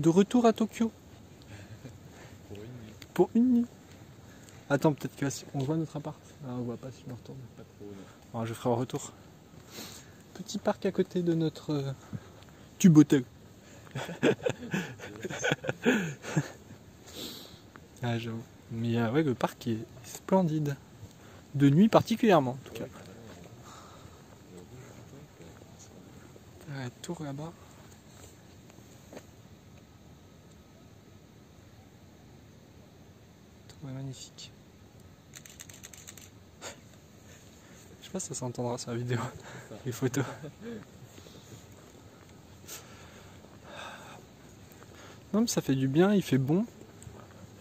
De retour à Tokyo. Pour une nuit. Pour une nuit. Attends, peut-être que on voit notre appart. Ah, on voit pas si je me retourne. Pas trop, non. Alors, je ferai un retour. Petit parc à côté de notre tube hôtel. Ah, j'avoue. Mais ouais, le parc est splendide. De nuit particulièrement, en tout cas. Ouais, carrément. Le rouge du top, La tour là-bas. Tour est magnifique. Je sais pas si ça s'entendra sur la vidéo, les photos. Non mais ça fait du bien, il fait bon.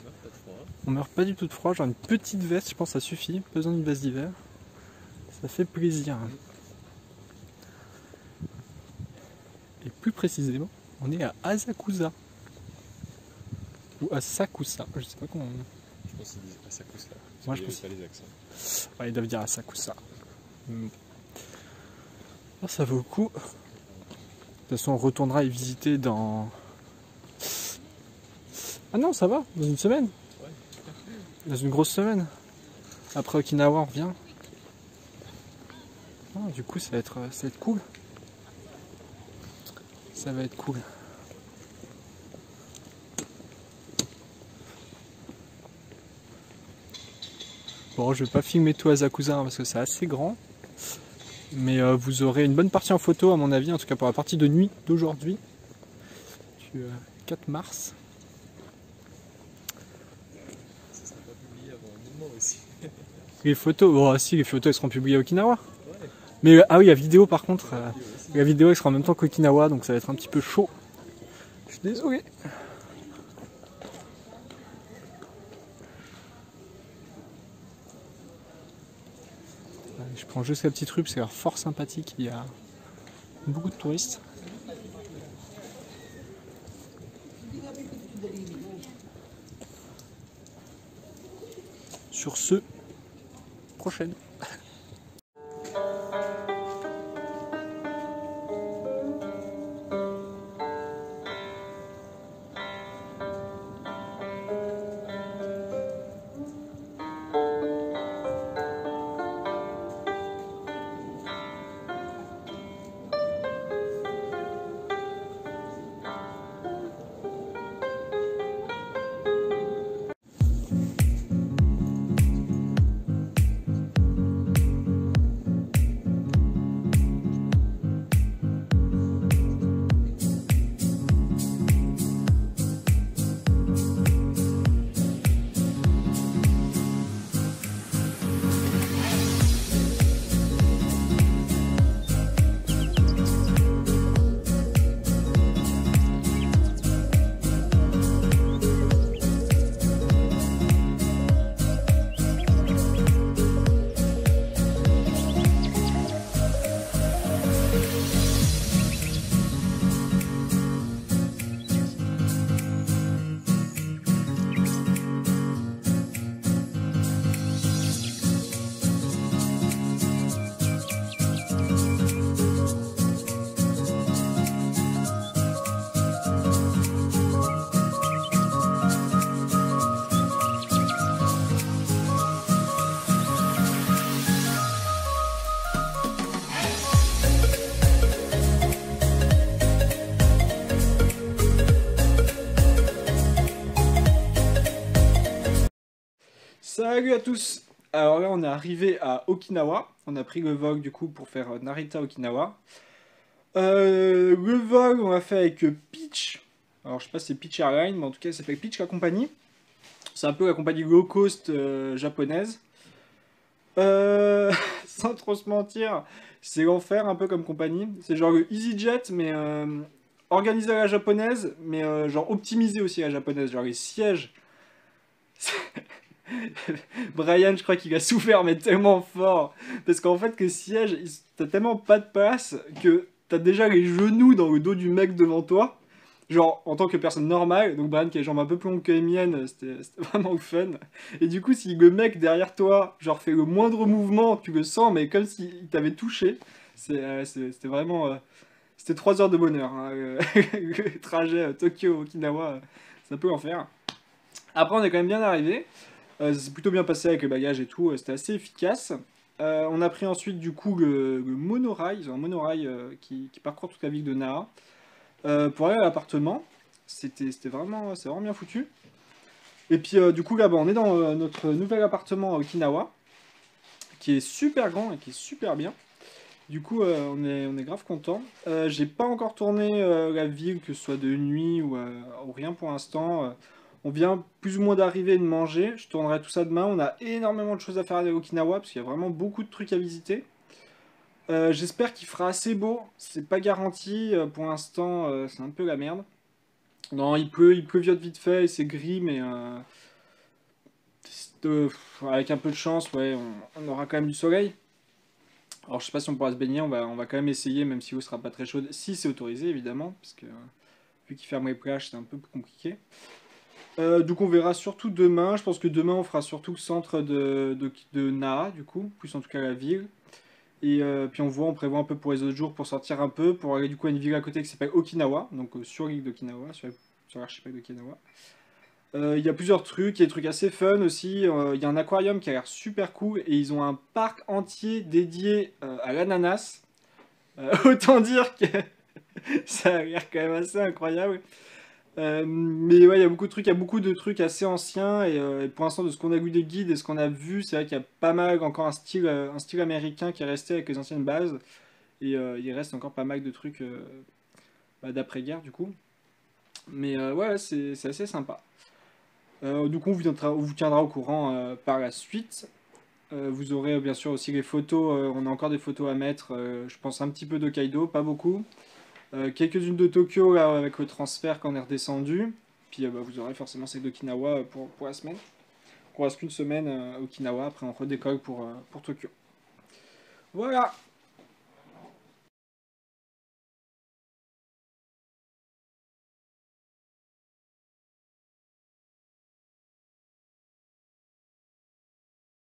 on meurt pas de froid. On meurt pas du tout de froid, genre une petite veste, je pense que ça suffit. Pas besoin d'une veste d'hiver. Ça fait plaisir. Et plus précisément, on est à Asakusa. Ou Asakusa, je sais pas comment on... Je pense qu'ils disent Asakusa là. Moi, je pense pas les accents. Ouais, ils doivent dire Asakusa. Oh, ça vaut le coup. De toute façon, on retournera y visiter dans... Ah non, ça va, dans une semaine. Ouais. Dans une grosse semaine. Après Okinawa, on revient. Ah, du coup, ça va être cool. Ça va être cool. Bon, je vais pas filmer tout Asakusa hein, parce que c'est assez grand. Mais vous aurez une bonne partie en photo à mon avis, en tout cas pour la partie de nuit d'aujourd'hui. Du 4 mars. Ça sera pas publié avant un moment aussi. Les photos, bon si les photos elles seront publiées à Okinawa. Ouais. Mais ah oui, la vidéo par contre, Aussi. la vidéo elle sera en même temps qu'Okinawa, donc ça va être un petit peu chaud. Je suis désolé. Je prends juste la petite rue parce qu'elle a l'air fort sympathique, il y a beaucoup de touristes. Sur ce, prochaine. Salut à tous. Alors là on est arrivé à Okinawa, on a pris le vol du coup pour faire Narita Okinawa. Le vol on l'a fait avec Peach, alors je sais pas si c'est Peach Airlines mais en tout cas ça s'appelle Peach la compagnie. C'est un peu la compagnie low cost japonaise. Sans trop se mentir, c'est l'enfer un peu comme compagnie. C'est genre le EasyJet mais organisé à la japonaise mais genre optimisé aussi à la japonaise, genre les sièges. Brian, je crois qu'il a souffert, mais tellement fort. Parce qu'en fait, que siège, t'as tellement pas de place que t'as déjà les genoux dans le dos du mec devant toi. Genre, en tant que personne normale, donc Brian qui a les jambes un peu plus longues que les miennes, c'était vraiment fun. Et du coup, si le mec derrière toi, genre, fait le moindre mouvement, tu le sens, mais comme s'il t'avait touché. C'était vraiment C'était 3 heures de bonheur, hein, le trajet Tokyo-Okinawa, c'est un peu l'enfer. Après, on est quand même bien arrivé. Ça s'est plutôt bien passé avec le bagage et tout, c'était assez efficace. On a pris ensuite du coup le monorail, ils ont un monorail qui parcourt toute la ville de Naha pour aller à l'appartement. C'est vraiment bien foutu. Et puis du coup là-bas, on est dans notre nouvel appartement à Okinawa, qui est super grand et qui est super bien. Du coup, on est grave content. J'ai pas encore tourné la ville, que ce soit de nuit ou rien pour l'instant. On vient plus ou moins d'arriver et de manger. Je tournerai tout ça demain. On a énormément de choses à faire à Okinawa parce qu'il y a vraiment beaucoup de trucs à visiter. J'espère qu'il fera assez beau. C'est pas garanti. Pour l'instant, c'est un peu la merde. Non, il pleuviote vite fait et c'est gris, mais avec un peu de chance, ouais, on aura quand même du soleil. Alors je sais pas si on pourra se baigner, on va quand même essayer, même si l'eau sera pas très chaude, si c'est autorisé évidemment, parce que vu qu'ils ferment les plages, c'est un peu plus compliqué. Donc on verra surtout demain, je pense que demain on fera surtout le centre de Naha, du coup, plus en tout cas la ville. Et puis on prévoit un peu pour les autres jours pour sortir un peu, pour aller du coup à une ville à côté qui s'appelle Okinawa, donc sur l'île d'Okinawa, sur l'archipel d'Okinawa. Il y a plusieurs trucs, il y a des trucs assez fun aussi. Il y a un aquarium qui a l'air super cool et ils ont un parc entier dédié à l'ananas. Autant dire que ça a l'air quand même assez incroyable. Mais ouais, il y a beaucoup de trucs, il y a beaucoup de trucs assez anciens et pour l'instant de ce qu'on a vu des guides et ce qu'on a vu, c'est vrai qu'il y a pas mal encore un style américain qui est resté avec les anciennes bases et il reste encore pas mal de trucs d'après-guerre du coup. Mais ouais, c'est assez sympa. Du coup, on vous tiendra au courant par la suite. Vous aurez bien sûr aussi les photos, on a encore des photos à mettre, je pense un petit peu d'Hokkaido, pas beaucoup. Quelques-unes de Tokyo là, avec le transfert quand on est redescendu. Puis vous aurez forcément celle d'Okinawa pour la semaine. On reste qu'une semaine à Okinawa, après on redécolle pour Tokyo. Voilà!